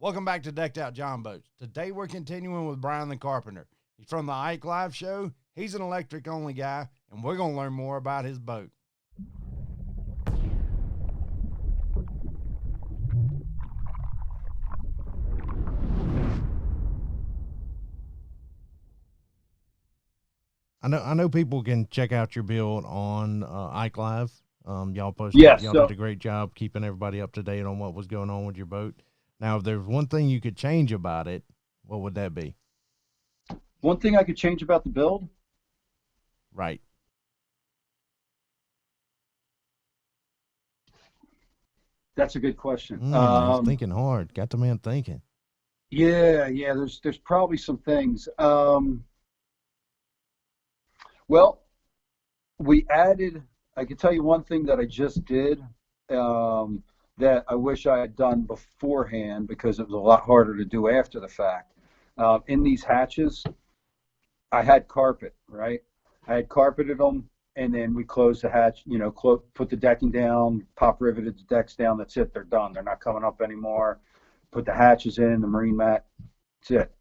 Welcome back to Decked Out Jon Boats. Today we're continuing with Bryan the Carpenter. He's from the Ike Live Show. He's an electric only guy, and we're going to learn more about his boat. I know people can check out your build on Ike Live. Y'all posted. Yes, y'all did a great job keeping everybody up to date on what was going on with your boat. Now, if there's one thing you could change about it, what would that be? One thing I could change about the build? Right. That's a good question. He's thinking hard. Got the man thinking. Yeah. There's probably some things. Well, we added. I can tell you one thing that I just did that I wish I had done beforehand because it was a lot harder to do after the fact. In these hatches, I had carpet, right? I had carpeted them, and then we closed the hatch, put the decking down, pop riveted the decks down. That's it. They're done. They're not coming up anymore. Put the hatches in, the marine mat. That's it.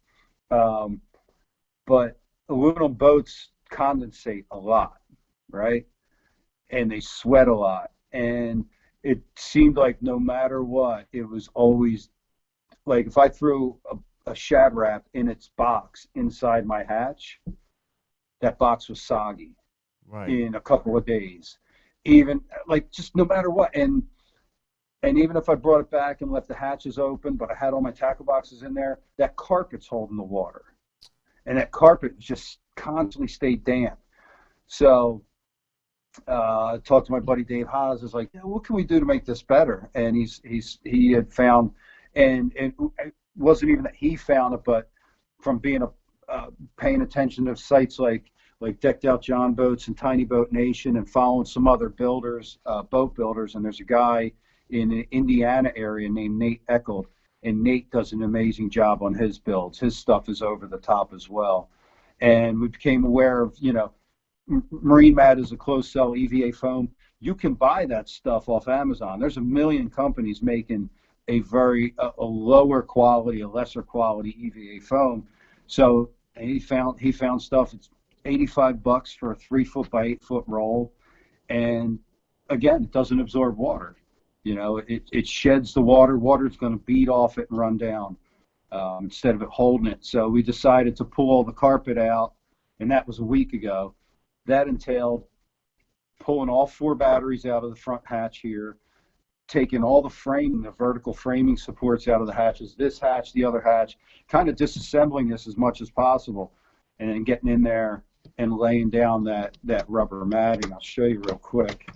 But aluminum boats condensate a lot, right? And they sweat a lot. And it seemed like no matter what, it was always like if I threw a shad wrap in its box inside my hatch, that box was soggy in a couple of days. Even like just no matter what. And even if I brought it back and left the hatches open, but I had all my tackle boxes in there, that carpet's holding the water. And that carpet just constantly stayed damp. So I talked to my buddy Dave Haas. I was like, what can we do to make this better? And he had found, and it wasn't even that he found it, but from being paying attention to sites like Decked Out Jon Boats and Tiny Boat Nation, and following some other builders, boat builders. And there's a guy in the Indiana area named Nate Eckel, and Nate does an amazing job on his builds. His stuff is over the top as well. And we became aware of, Marine Mat is a closed cell EVA foam. You can buy that stuff off Amazon. There's a million companies making a lower quality, a lesser quality EVA foam. So he found stuff. It's $85 for a 3-foot by 8-foot roll, and again, it doesn't absorb water. It sheds the water. Water's going to beat off it and run down instead of it holding it. So we decided to pull all the carpet out, and that was a week ago. That entailed pulling all 4 batteries out of the front hatch here, taking all the framing, the vertical framing supports out of the hatches, this hatch, the other hatch, kind of disassembling this as much as possible, and then getting in there and laying down that rubber matting. I'll show you real quick.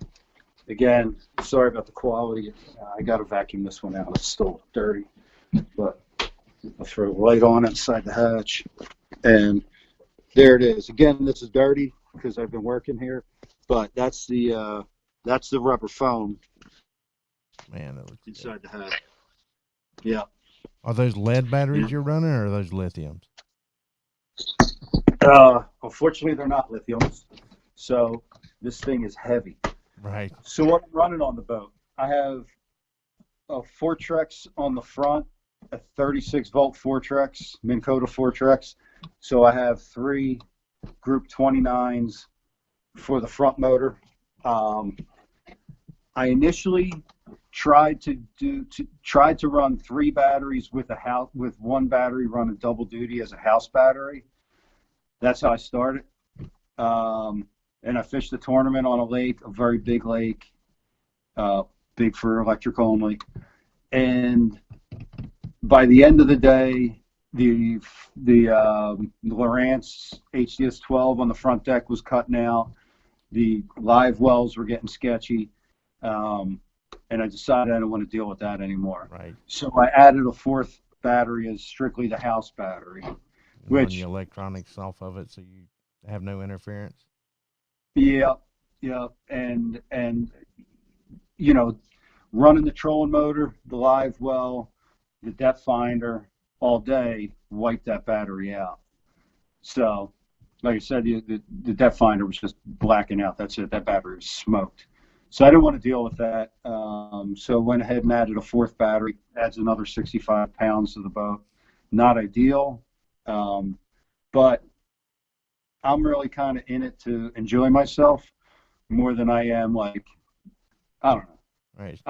Again, sorry about the quality. I got to vacuum this one out. It's still dirty, but I'll throw a light on inside the hatch, and there it is. Again, this is dirty because I've been working here, but that's the rubber foam. Man, that looks inside the hatch. Yeah. Are those lead batteries you're running, or are those lithiums? Unfortunately, they're not lithiums. So this thing is heavy. Right. So what I'm running on the boat, I have a Fortrex on the front, a 36-volt Fortrex, Minn Kota Fortrex. So I have 3 Group 29s for the front motor. I initially tried to run 3 batteries with one battery running double duty as a house battery. That's how I started. And I fished the tournament on a lake, a very big lake, big for electric only. And by the end of the day, the Lowrance HDS 12 on the front deck was cutting out. The live wells were getting sketchy. And I decided I don't want to deal with that anymore. Right. So I added a 4th battery as strictly the house battery. Run the electronics off of it so you have no interference. Yeah, and running the trolling motor, the live well, the depth finder all day, wipe that battery out. So, like I said, the depth finder was just blacking out. That's it. That battery was smoked. So I didn't want to deal with that. So went ahead and added a fourth battery, adds another 65 pounds to the boat. Not ideal, but I'm really kind of in it to enjoy myself more than I am like, I don't know. Right.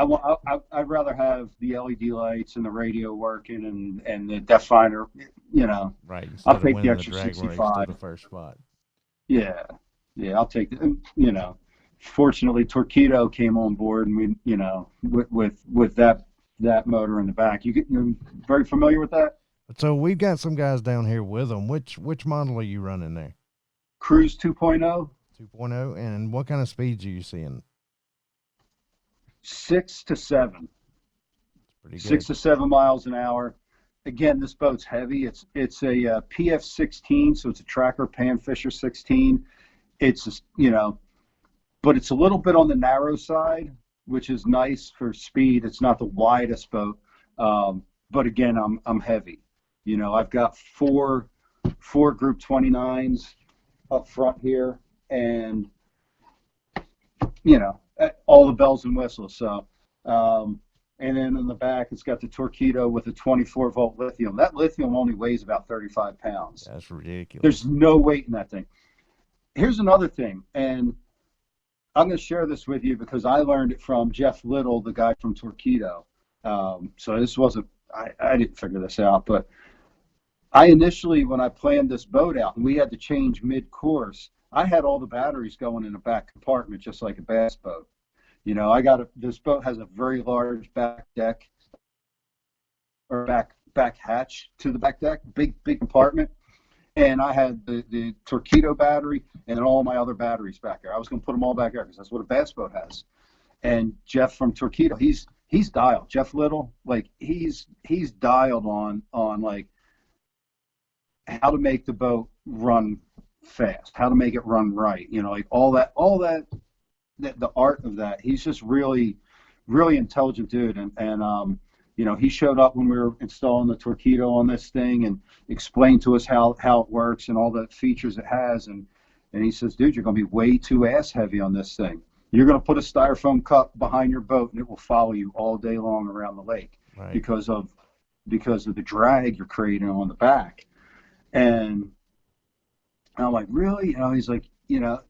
I'd rather have the LED lights and the radio working and the depth finder, you know. Right. Instead I'll take the extra drag race 65. to the first spot. Yeah, I'll take the, you know. Fortunately, Torpedo came on board, and we, you know, with that motor in the back. You're very familiar with that? So we've got some guys down here with them. Which model are you running there? Cruise 2.0. 2.0, and what kind of speeds are you seeing? 6 to 7. Pretty good. 6 to 7 miles an hour. Again, this boat's heavy. It's a PF16, so it's a Tracker Panfisher 16. It's, you know, but it's a little bit on the narrow side, which is nice for speed. It's not the widest boat, but again, I'm heavy. You know, I've got four Group 29s up front here, and you know, all the bells and whistles. So, and then in the back, it's got the Torpedo with a 24-volt lithium. That lithium only weighs about 35 pounds. That's ridiculous. There's no weight in that thing. Here's another thing, and I'm going to share this with you because I learned it from Jeff Little, the guy from Torpedo. So this wasn't, I didn't figure this out, but I initially, when I planned this boat out and we had to change mid-course, I had all the batteries going in the back compartment, just like a bass boat. You know, this boat has a very large back deck, or back hatch to the back deck, big compartment. And I had the Torpedo battery and all my other batteries back there. I was going to put them all back there because that's what a bass boat has. And Jeff from Torpedo, he's dialed. Jeff Little, like he's dialed on like how to make the boat run fast, how to make it run right. You know, like all that the art of that. He's just really, really intelligent dude. And you know, he showed up when we were installing the Torpedo on this thing and explained to us how it works and all the features it has. And he says, dude, you're going to be way too ass heavy on this thing. You're going to put a styrofoam cup behind your boat and it will follow you all day long around the lake. Right. because of the drag you're creating on the back. And I'm like, really? You know, he's like, you know,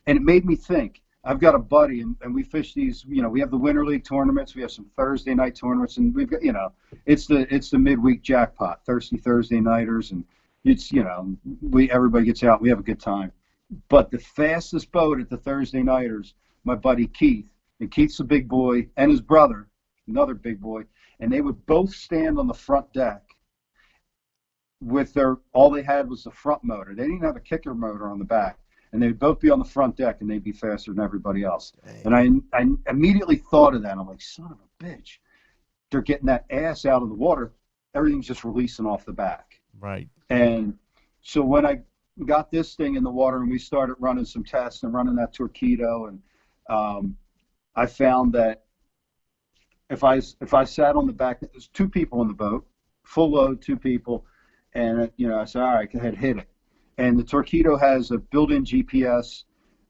and it made me think. I've got a buddy, and we fish these. You know, we have the Winter League tournaments. We have some Thursday night tournaments, and we've got, you know, it's the midweek jackpot, thirsty Thursday nighters, and it's, you know, everybody gets out. We have a good time. But the fastest boat at the Thursday nighters, my buddy Keith, and Keith's a big boy, and his brother, another big boy, and they would both stand on the front deck with all they had was the front motor. They didn't have a kicker motor on the back. And they'd both be on the front deck, and they'd be faster than everybody else. Dang. And I immediately thought of that. I'm like, son of a bitch. They're getting that ass out of the water. Everything's just releasing off the back. Right. And so when I got this thing in the water and we started running some tests and running that Torpedo, and I found that if I sat on the back, there's two people in the boat, full load, two people, and, you know, I said, all right, go ahead, hit it. And the Torpedo has a built-in GPS,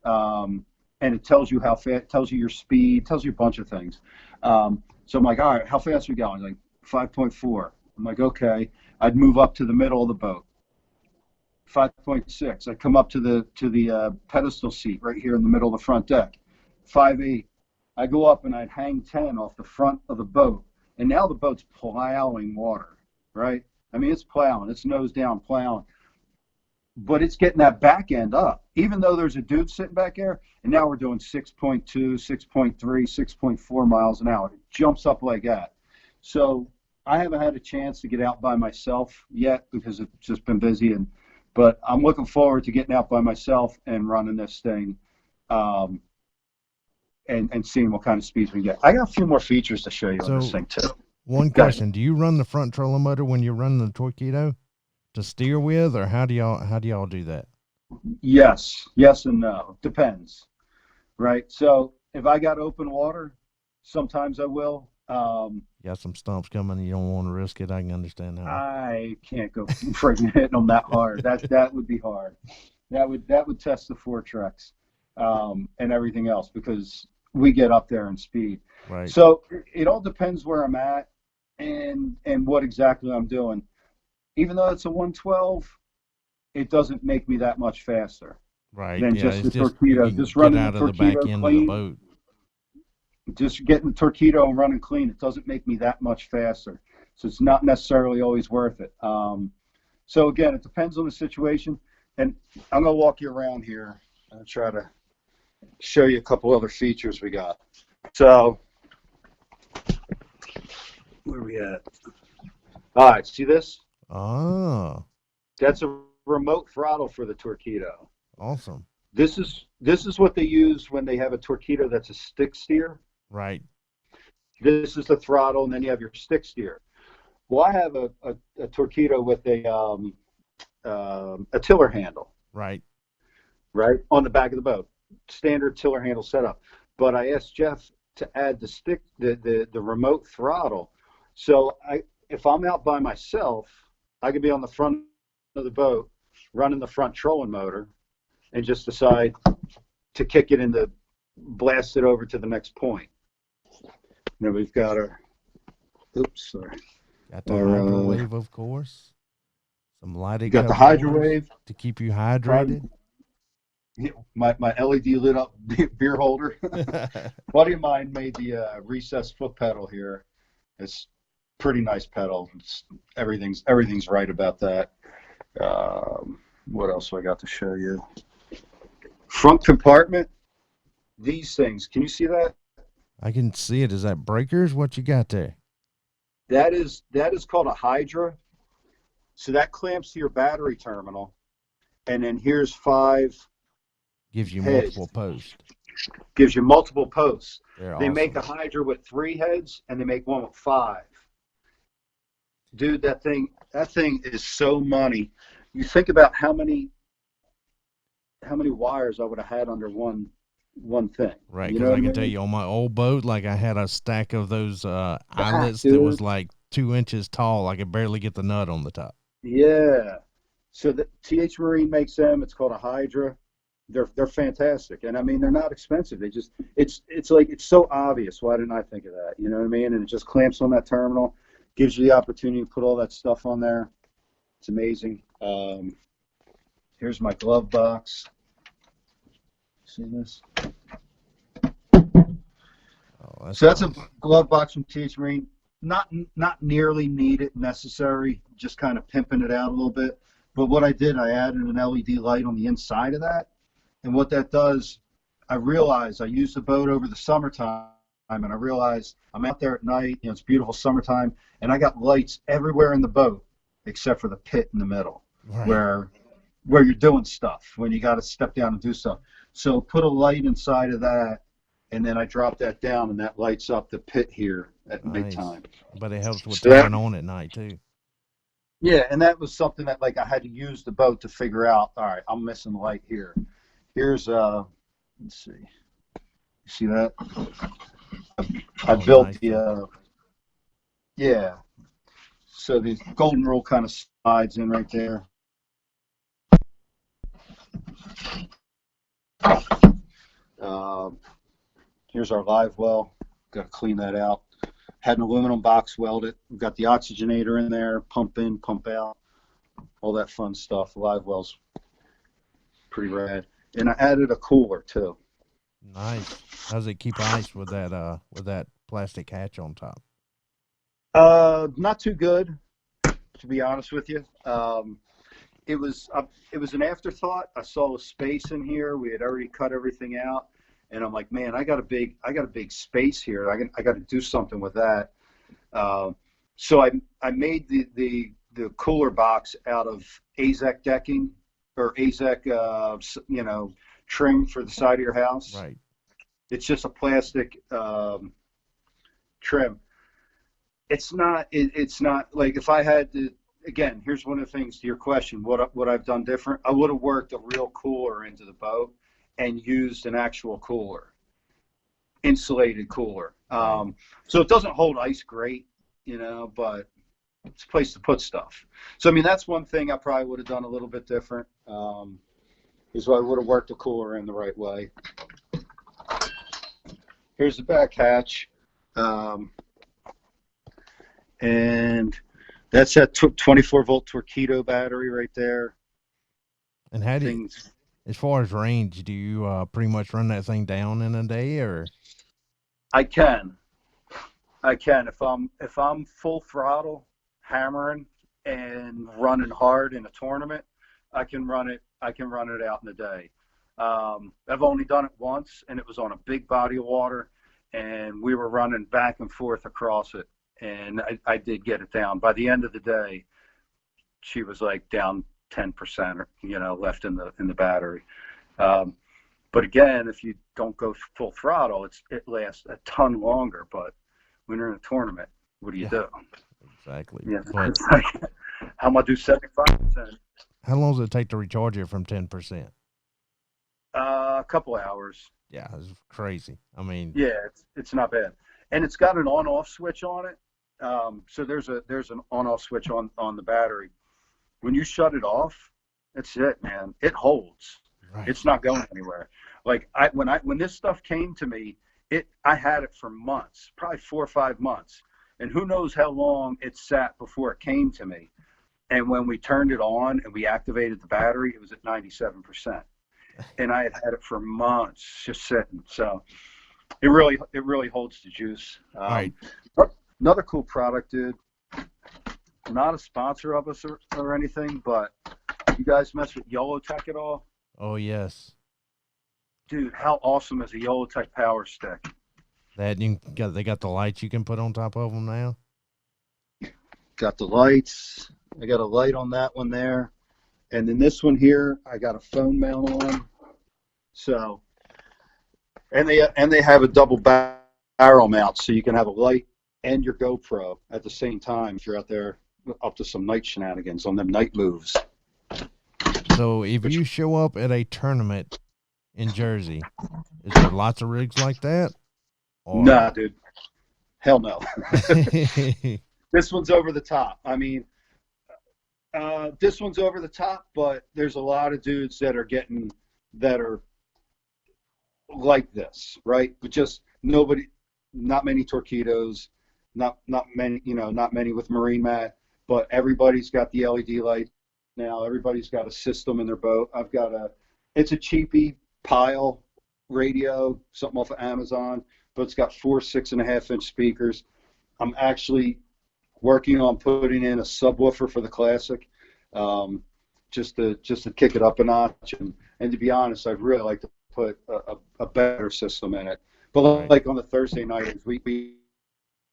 and it tells you how fast, tells you your speed, tells you a bunch of things. So I'm like, all right, how fast are we going? Like 5.4. I'm like, okay. I'd move up to the middle of the boat. 5.6. I'd come up to the pedestal seat right here in the middle of the front deck. 5.8. I go up and I'd hang 10 off the front of the boat, and now the boat's plowing water, right? I mean, it's plowing. It's nose down plowing. But it's getting that back end up, even though there's a dude sitting back there, and now we're doing 6.2, 6.3, 6.4 miles an hour. It jumps up like that. So I haven't had a chance to get out by myself yet because it's just been busy, but I'm looking forward to getting out by myself and running this thing and seeing what kind of speeds we get. I got a few more features to show you on this thing, too. One question, do you run the front trolling motor when you're running the Torpedo to steer with, or how do y'all do that? Yes and no. Depends, right? So if I got open water, sometimes I will. You got some stumps coming, you don't want to risk it. I can understand that. I can't go freaking hitting them that hard. That would be hard. That would test the Ultrex and everything else, because we get up there in speed. Right. So it all depends where I'm at and what exactly I'm doing. Even though it's a 112, it doesn't make me that much faster Right. than Yeah. just the It's just you torpedo. can Just get running the out of the back torpedo end of the clean, boat. just getting the torpedo and running clean, it doesn't make me that much faster. So it's not necessarily always worth it. So again, it depends on the situation. And I'm going to walk you around here and try to show you a couple other features we got. So where are we at? All right, see this? Oh, That's a remote throttle for the torpedo. awesome. This is what they use when they have a torpedo that's a stick steer. Right. This is the throttle, and then you have your stick steer. Well, I have a torpedo with a tiller handle, Right. right, on the back of the boat. Standard tiller handle setup. But I asked Jeff to add the remote throttle. So if I'm out by myself, I could be on the front of the boat running the front trolling motor and just decide to kick it into, blast it over to the next point. Then we've got our, oops, sorry. Got the hydro wave, of course. Some lighting. You got the hydro wave to keep you hydrated. My LED lit up beer holder. Buddy of mine made the recessed foot pedal here. It's pretty nice pedal. Everything's right about that. What else do I got to show you? Front compartment. These things. Can you see that? I can see it. Is that breakers? What you got there? That is called a Hydra. So that clamps to your battery terminal, and then here's 5. Gives you heads. multiple posts. Gives you multiple posts. They're They awesome. make a Hydra with 3 heads, and they make one with 5. Dude, that thing is so money. You think about how many wires I would have had under one thing. Right, You because know I can what tell mean? you on my old boat, like I had a stack of those eyelets that dude. was like 2 inches tall. I could barely get the nut on the top. Yeah. So the TH Marine makes them. It's called a Hydra. They're fantastic, and I mean they're not expensive. They just it's like it's so obvious. Why didn't I think of that? You know what I mean? And it just clamps on that terminal, gives you the opportunity to put all that stuff on there. It's amazing. Here's my glove box. See this? Oh, So that's nice. a glove box from TH Marine. Not nearly needed, necessary, just kind of pimping it out a little bit. But what I did, I added an LED light on the inside of that. And what that does, I realized I used the boat over the summertime, and I realized I'm out there at night, it's beautiful summertime, and I got lights everywhere in the boat except for the pit in the middle, Right. where you're doing stuff, when you got to step down and do stuff. So put a light inside of that, and then I drop that down, and that lights up the pit here at Nice. nighttime. But it helps with So that- turning on at night too. Yeah, and that was something that like I had to use the boat to figure out. All right, I'm missing light here. Here's let's see. You see that? I built nice. the yeah. So the golden rule kind of slides in right there. Here's our live well. Got to clean that out. Had an aluminum box welded. We've got the oxygenator in there, pump in, pump out, all that fun stuff. Live well's pretty rad. And I added a cooler too. Nice. How does it keep ice with that plastic hatch on top? Not too good, to be honest with you. It was an afterthought. I saw a space in here. We had already cut everything out, and I'm like, man, I got a big space here. I got to do something with that. So I made the cooler box out of AZEK decking or AZEK trim for the side of your house. Right. It's just a plastic trim. It's not like if I had to. Again, here's one of the things to your question. What I've done different? I would have worked a real cooler into the boat and used an actual cooler, insulated cooler. So it doesn't hold ice great, but it's a place to put stuff. So I mean, that's one thing I probably would have done a little bit different. Is I would have worked the cooler in the right way. here's the back hatch, and that's that 24-volt Torpedo battery right there. And how do you, as far as range, do you pretty much run that thing down in a day, or? I can. If I'm full throttle, hammering and running hard in a tournament, I can run it out in a day. I've only done it once, and it was on a big body of water, and we were running back and forth across it, and I did get it down. By the end of the day, she was like down 10%, left in the battery. But again, if you don't go full throttle, it lasts a ton longer. But when you're in a tournament, what do you do? Exactly. Yeah, but it's like, how am I do 75%? How long does it take to recharge it from 10%? A couple hours. Yeah, it's crazy. I mean, yeah, it's not bad, and it's got an on-off switch on it. So there's an on-off switch on the battery. When you shut it off, that's it, man. It holds. Right. It's not going anywhere. Like when this stuff came to me, I had it for months, probably 4 or 5 months, and who knows how long it sat before it came to me. And when we turned it on and we activated the battery, it was at 97%. And I had it for months just sitting. So it really holds the juice. Right. Another cool product, dude. Not a sponsor of us or anything, but you guys mess with YOLOtech at all? Oh, yes. Dude, how awesome is a YOLOtech power stick? They got the lights you can put on top of them now? Got the lights. I got a light on that one there. And then this one here, I got a phone mount on. So, and they have a double barrel mount, so you can have a light and your GoPro at the same time if you're out there up to some night shenanigans on them night moves. So if you show up at a tournament in Jersey, is there lots of rigs like that? Or? Nah, dude. Hell no. This one's over the top. I mean, this one's over the top, but there's a lot of dudes that are like this, right? But just not many Torpedoes, not many with marine mat, but everybody's got the LED light now. Everybody's got a system in their boat. It's a cheapy Pile radio, something off of Amazon, but it's got 4 6.5-inch speakers. I'm actually working on putting in a subwoofer for the Classic, just to kick it up a notch. And to be honest, I'd really like to put a better system in it. But like on the Thursday night, we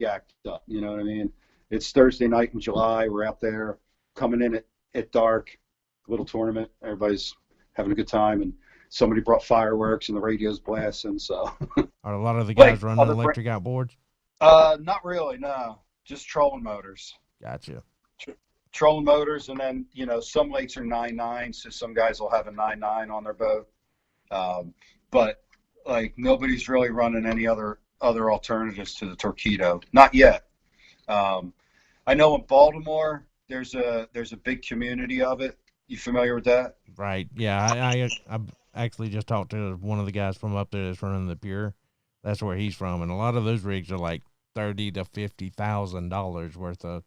act up. You know what I mean? It's Thursday night in July. We're out there coming in at dark, little tournament. Everybody's having a good time, and somebody brought fireworks, and the radio's blasting. So, are a lot of the guys running electric outboards? Not really. No, just trolling motors. Gotcha. Trolling motors, and then some lakes are 9.9, so some guys will have a 9.9 on their boat. But like nobody's really running any other alternatives to the Torpedo. Not yet. I know in Baltimore there's a big community of it. You familiar with that? Right. Yeah. I actually just talked to one of the guys from up there that's running the Pure. That's where he's from, and a lot of those rigs are like $30,000 to $50,000 worth of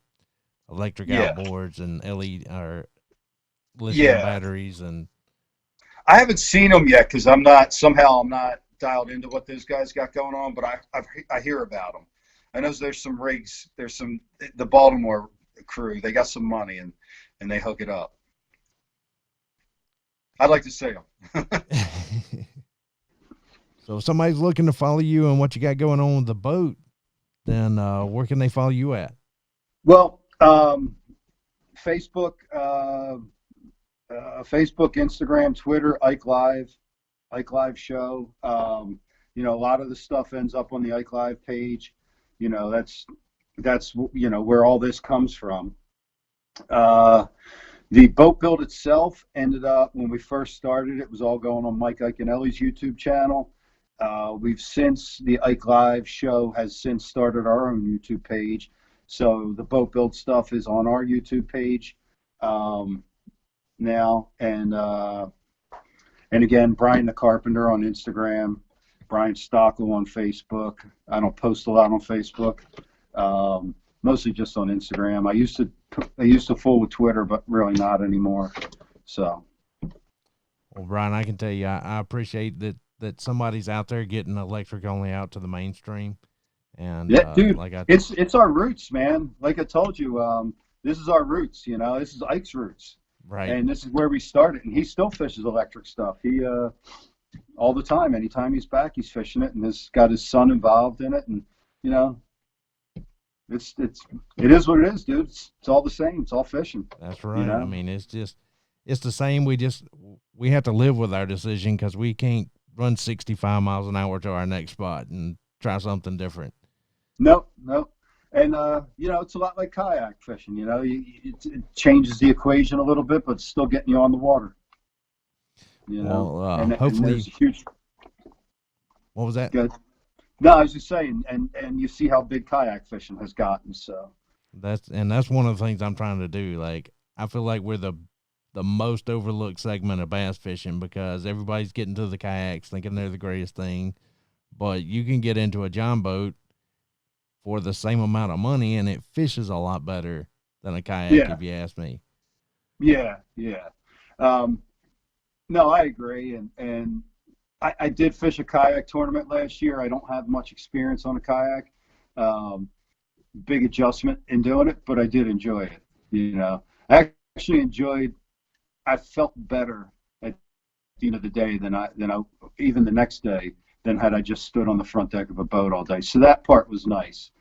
electric outboards and LED or lithium batteries. And I haven't seen them yet because I'm not dialed into what those guys got going on, but I hear about them. I know there's some rigs. The Baltimore crew. They got some money and they hook it up. I'd like to see them. So if somebody's looking to follow you and what you got going on with the boat, then where can they follow you at? Well, Facebook, Instagram, Twitter, Ike Live Show. A lot of the stuff ends up on the Ike Live page. That's where all this comes from. The boat build itself ended up, when we first started, it was all going on Mike Iaconelli's YouTube channel. The Ike Live Show has since started our own YouTube page. So the boat build stuff is on our YouTube page now. And again, Bryan the Carpenter on Instagram. Bryan Stockel on Facebook. I don't post a lot on Facebook. Mostly just on Instagram. I used to fool with Twitter, but really not anymore. So. Well, Bryan, I can tell you, I appreciate that somebody's out there getting electric only out to the mainstream. And yeah, dude, like it's our roots, man. Like I told you, this is our roots. You know, this is Ike's roots, right? And this is where we started. And he still fishes electric stuff. He all the time. Anytime he's back, he's fishing it, and has got his son involved in it. And you know, it is what it is, dude. It's all the same. It's all fishing. That's right. You know? I mean, it's the same. We have to live with our decision because we can't run 65 miles an hour to our next spot and try something different. No. And, you know, it's a lot like kayak fishing. You know, it changes the equation a little bit, but it's still getting you on the water. You know, well, hopefully. And huge... What was that? Good. No, I was just saying, and you see how big kayak fishing has gotten. So that's one of the things I'm trying to do. Like, I feel like we're the most overlooked segment of bass fishing because everybody's getting to the kayaks thinking they're the greatest thing, but you can get into a Jon boat for the same amount of money and it fishes a lot better than a kayak, if you ask me. Yeah. No, I agree. And I did fish a kayak tournament last year. I don't have much experience on a kayak. Big adjustment in doing it, but I did enjoy it. You know, I actually I felt better at the end of the day than I even the next day than had I just stood on the front deck of a boat all day. So that part was nice.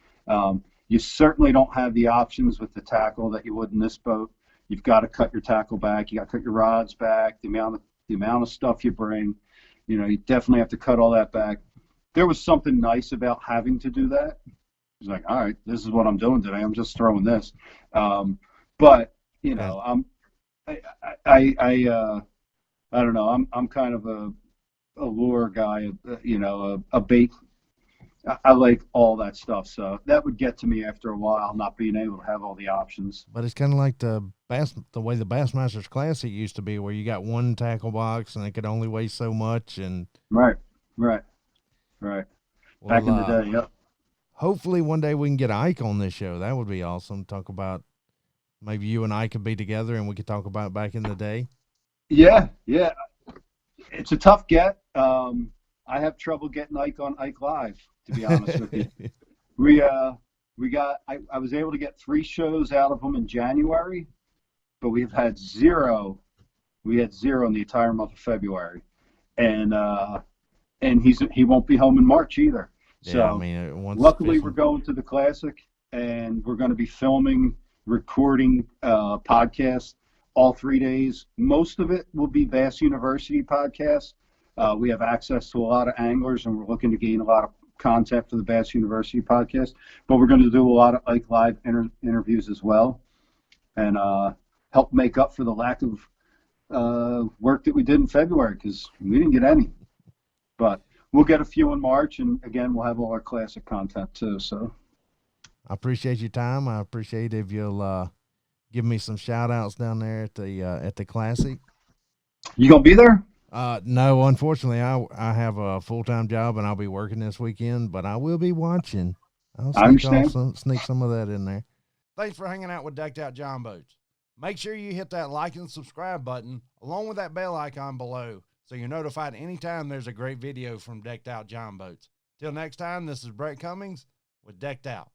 You certainly don't have the options with the tackle that you would in this boat. You've got to cut your tackle back. You got to cut your rods back. The amount of stuff you bring, you know, you definitely have to cut all that back. There was something nice about having to do that. It's like, all right, this is what I'm doing today. I'm just throwing this. But you know, I don't know. I'm kind of a lure guy. You know, a bait. I like all that stuff. So that would get to me after a while, not being able to have all the options. But it's kind of like the way the Bassmasters Classic used to be, where you got one tackle box and it could only weigh so much. And right. Well, back in the day, yep. Hopefully one day we can get Ike on this show. That would be awesome. Talk about maybe you and I could be together and we could talk about back in the day. Yeah. It's a tough get. I have trouble getting Ike on Ike Live, to be honest with you. I was able to get 3 shows out of him in January, but we've had zero. We had 0 in the entire month of February. And he won't be home in March either. Yeah, so I mean, luckily we're going to the Classic and we're going to be recording podcasts all 3 days. Most of it will be Bass University podcasts. We have access to a lot of anglers and we're looking to gain a lot of content for the Bass University podcast, but we're going to do a lot of Ike Live interviews as well and help make up for the lack of work that we did in February because we didn't get any. But we'll get a few in March, and again, we'll have all our Classic content too. So I appreciate your time. I appreciate if you'll give me some shout outs down there at the Classic. You gonna be there? No, unfortunately, I have a full-time job and I'll be working this weekend, but I will be watching. I'll sneak some of that in there. Thanks for hanging out with Decked Out Jon Boats. Make sure you hit that like and subscribe button along with that bell icon below so you're notified anytime there's a great video from Decked Out Jon Boats. Till next time, this is Brett Cummings with Decked Out.